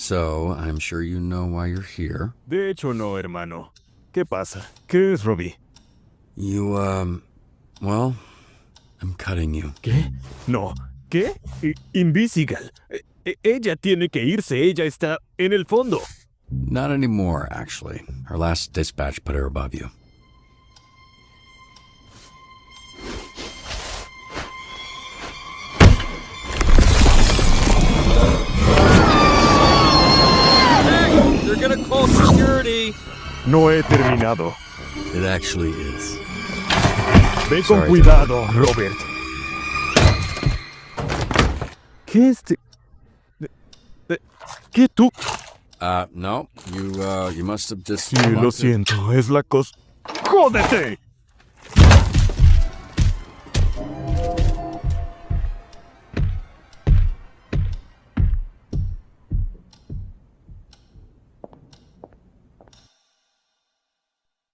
So, I'm sure you know why you're here. De hecho, no, hermano. ¿Qué pasa? ¿Qué es, Robbie? You, well, I'm cutting you. ¿Qué? No. ¿Qué? Invisigal. Ella tiene que irse. Ella está en el fondo. Not anymore, actually. Her last dispatch put her above you. They're gonna call security. No he terminado. It actually is. Ve con Sorry, cuidado, Robert. ¿Qué es? ¿Qué tú? No, you must have just... Sí, lo siento. Es la cosa. ¡Jódete!